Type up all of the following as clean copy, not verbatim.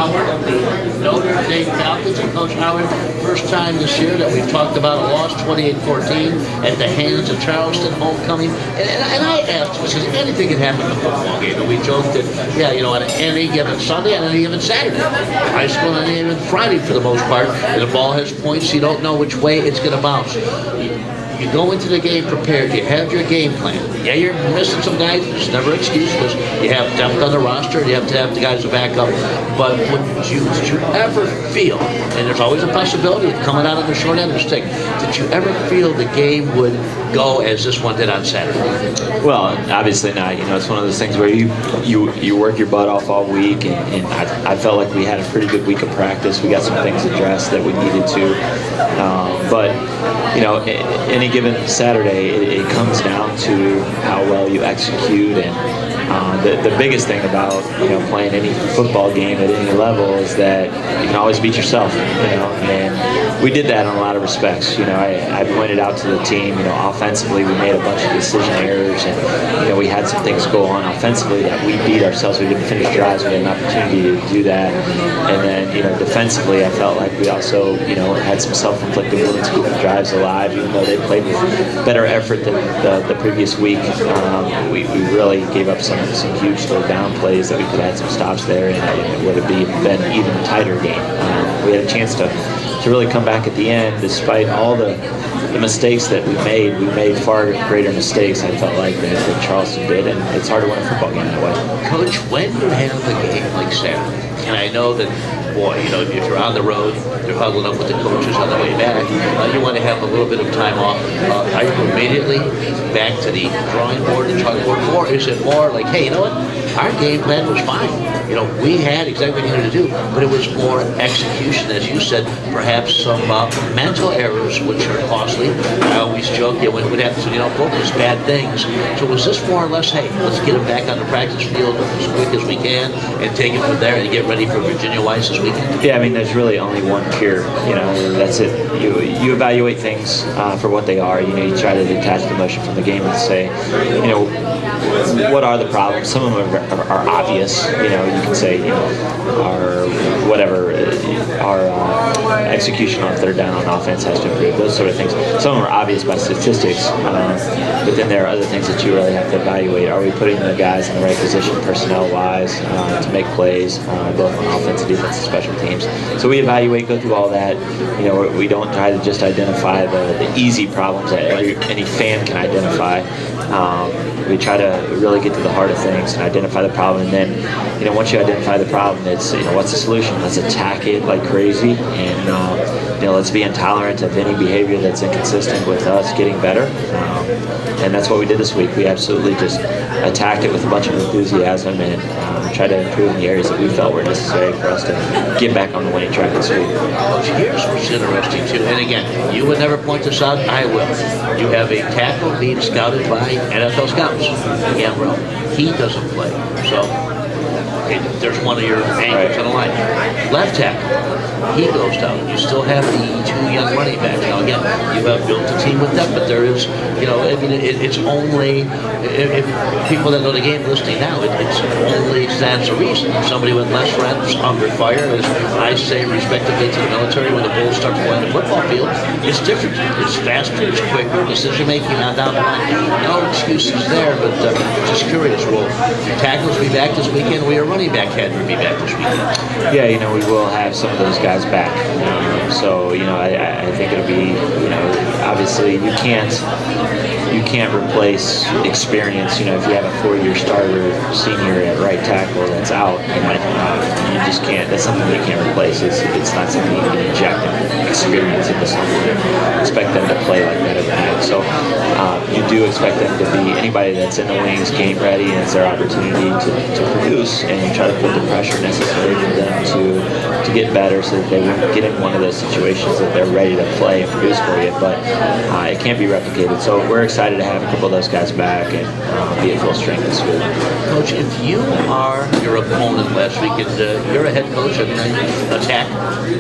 Howard of the Notre Dame Falcons. And Coach Howard, first time this year that we've talked about a loss 28-14 at the hands of Charleston homecoming. And I asked, because anything can happen in a football game. And we joked that, yeah, you know, on any given Sunday, on any given Saturday, high school, on any given Friday for the most part, and the ball has points, you don't know which way it's going to bounce. You go into the game prepared. You have your game plan. Yeah, you're missing some guys. It's never an excuse because you have depth on the roster. And you have to have the guys to back up. But did you ever feel, and there's always a possibility of coming out on the short end of the stick, did you ever feel the game would go as this one did on Saturday? Well, obviously not. You know, it's one of those things where you work your butt off all week, and I felt like we had a pretty good week of practice. We got some things addressed that we needed to. But, you know, any given Saturday, it comes down to how well you execute. And the biggest thing about, you know, playing any football game at any level is that you can always beat yourself, you know, and we did that in a lot of respects. You know, I pointed out to the team, you know, offensively we made a bunch of decision errors, and, you know, we had some things go on offensively that we beat ourselves. We didn't finish drives. We had an opportunity to do that. And then, you know, defensively, I felt like we also, you know, had some self-inflicted wounds keeping drives alive, even though they played with better effort than the previous week. We really gave up some huge third down plays that we could have had some stops there, and it would have been an even tighter game. We had a chance to really come back at the end, despite all the mistakes that we made. We made far greater mistakes, I felt like, than Charleston did, and it's hard to win a football game that way. Coach, when you have a game like Saturday, and I know that, boy, you know, if you're on the road, you're huddling up with the coaches on the way back, you want to have a little bit of time off. Are you immediately back to the drawing board and chalkboard, or is it more like, hey, you know what, our game plan was fine. You know, we had exactly what we needed to do, but it was more execution, as you said, perhaps some mental errors, which are costly. I always joke, yeah, when it happens, you know, focus bad things. So was this more or less, hey, let's get them back on the practice field as quick as we can and take it from there and get ready for Virginia Wise this weekend? Yeah, I mean, there's really only one cure. You know, that's it. You evaluate things for what they are. You know, you try to detach the emotion from the game and say, you know, what are the problems? Some of them are obvious. You know, you can say, you know, our execution on third down on offense has to improve. Those sort of things. Some of them are obvious by statistics, but then there are other things that you really have to evaluate. Are we putting the guys in the right position, personnel-wise, to make plays, both on offense and defense and special teams? So we evaluate, go through all that. You know, we don't try to just identify the easy problems that any fan can identify. We try to really get to the heart of things and identify the problem, and then, you know, once you identify the problem, it's, you know, what's the solution? Let's attack it like crazy, and you know, let's be intolerant of any behavior that's inconsistent with us getting better. And that's what we did this week. We absolutely just attacked it with a bunch of enthusiasm and tried to improve in the areas that we felt were necessary for us to get back on the winning track this week. Here's what's interesting too, and again, you would never point this out, I will. You have a tackle being scouted by NFL scouts. Gambrell, he doesn't play. So, okay, there's one of your anchors on the line. Left tackle, he goes down. You still have the two young running backs. Now again, you have built a team with them, but there is, you know, I mean, it's only, if people that know the game listening now, it only stands to reason. Somebody with less reps under fire, as I say respectively to the military, when the Bulls start playing the football field, it's different. It's faster, it's quicker, decision making on down the line. No excuses there, but just curious, will tackles be back this weekend? We are running back had to be back this weekend. Yeah, you know, we will have some of those guys back. So, you know, I think it'll be, you know, obviously you can't replace experience. You know, if you have a 4-year starter senior at right tackle that's out, you just can't. That's something you can't replace. It's not something you can inject experience into someone and expect them to play like that every night. So you do expect them to be anybody that's in the wings, game ready, and it's their opportunity to produce, and you try to put the pressure necessary for them to get better so that they won't get in one of those situations that they're ready to play and produce for you. But it can't be replicated. So we're excited to have a couple of those guys back and be at full strength this week. Coach, if you are your opponent last week and you're a head coach and attack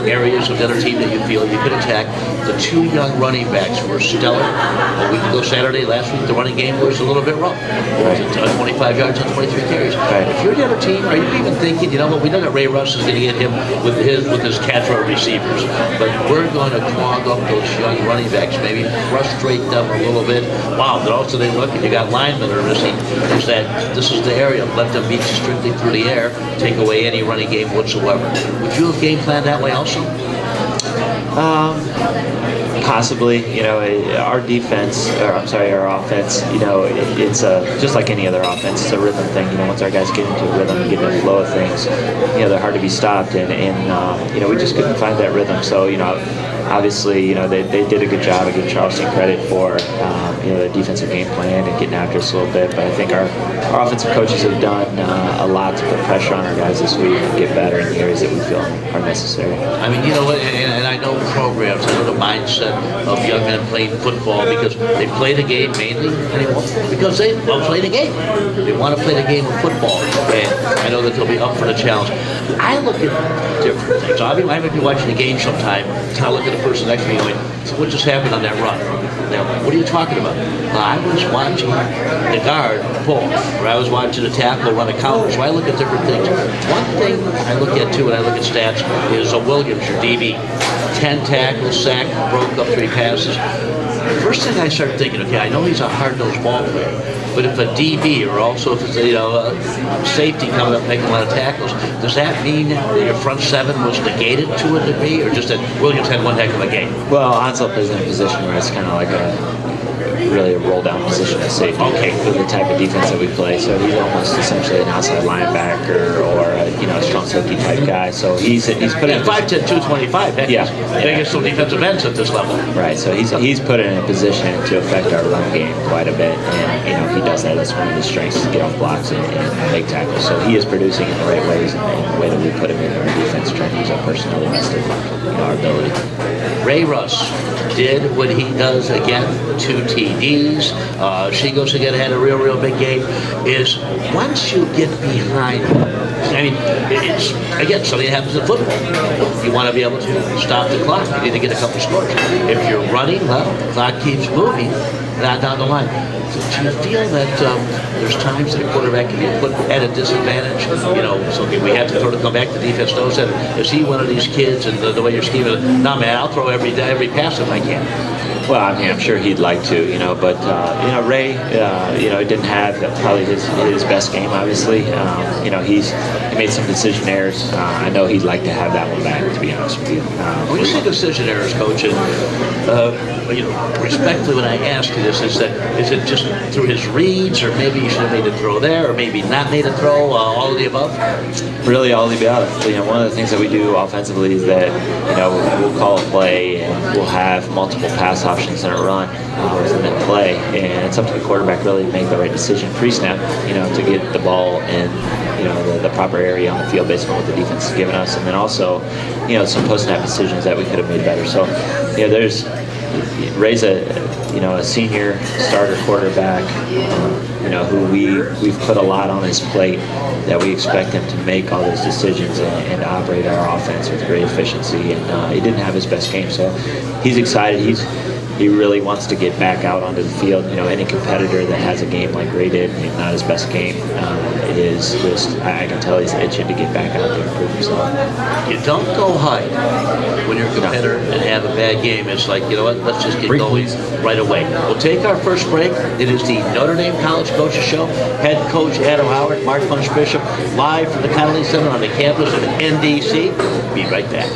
areas of the other team that you feel you could attack, the two young running backs were stellar. A week ago Saturday, last week, the running game was a little bit rough. It was 25 yards on 23 carries. Right. If you're the other team, are you even thinking, you know what, we know that Ray Russ is going to get him with his catcher receivers, but we're going to clog up those young running backs, maybe frustrate them a little bit. Wow, but also they look and you got linemen that are missing. Is that this is the area, let them beat you strictly through the air, take away any running game whatsoever. Would you have game planned that way also? Possibly, our defense, our offense, it's just like any other offense. It's a rhythm thing. Once our guys get into a rhythm and get in the flow of things, they're hard to be stopped, and we just couldn't find that rhythm. So, obviously, they did a good job. I give Charleston credit for, the defensive game plan and getting after us a little bit. But I think our offensive coaches have done a lot to put pressure on our guys this week and get better in the areas that we feel are necessary. I mean, and I know programs, I know the mindset of young men playing football because they play the game mainly anymore because they love playing the game. They want to play the game of football, and I know that they'll be up for the challenge. I look at different things. I might be watching the game sometime, and I look at the person next to me going, so what just happened on that run? Now, what are you talking about? I was watching the guard pull, or I was watching the tackle run a counter, so I look at different things. One thing I look at too when I look at stats is Williams, your DB. 10 tackles, sack, broke up 3 passes. First thing I start thinking, okay, I know he's a hard-nosed ball player, but if a DB or also if it's a safety coming up making a lot of tackles, does that mean that your front seven was negated to a degree, or just that Williams had one heck of a game? Well, Hansel plays in a position where it's kind of like really a roll-down position at safety. Okay. With the type of defense that we play, so he's almost essentially an outside linebacker or a strong safety type guy. So he's put in 5'10", 225. Heck, yeah, biggest some defensive ends at this level. Right. So he's put in a position to affect our run game quite a bit, and he does that. That's one of his strengths, to get off blocks and make tackles. So he is producing in the right ways and the way that we put him in our defense, trying to use our personnel to best of our ability. Ray Russ did what he does again, 2 TDs. Shigos again had a real big game. Is once you get behind, I mean, it's again something that happens in football. You want to be able to stop the clock. You need to get a couple scores. If you're running, well, the clock keeps moving down the line. Do you feel that there's times that a quarterback can be put at a disadvantage? So we have to sort of come back. The defense knows that. Is he one of these kids, and the way you're scheming? No, man, I'll throw every pass if I can. Well, I mean, I'm sure he'd like to, but Ray, he didn't have probably his best game. Obviously, he made some decision errors. I know he'd like to have that one back, to be honest with you. When you say decision errors, Coach, and respectfully, when I ask you this, is it just through his reads, or maybe he should have made a throw there, or maybe not made a throw, all of the above? Really, all of the above. One of the things that we do offensively is that we'll call a play and we'll have multiple pass options in a run within that play, and it's up to the quarterback really to make the right decision pre-snap, to get the ball in the proper area on the field based on what the defense has given us, and then also some post-snap decisions that we could have made better. So there's Ray's a senior starter quarterback, who we've put a lot on his plate, that we expect him to make all those decisions and operate our offense with great efficiency. And he didn't have his best game, so he's excited. He really wants to get back out onto the field. Any competitor that has a game like Ray did, and not his best game, is just, I can tell he's itching to get back out there and prove himself. You don't go hide when you're a competitor and have a bad game. It's like, let's just get going right away. We'll take our first break. It is the Notre Dame College Coaches Show. Head coach Adam Howard, Mark Munch Bishop, live from the Connolly Center on the campus of NDC. Be right back.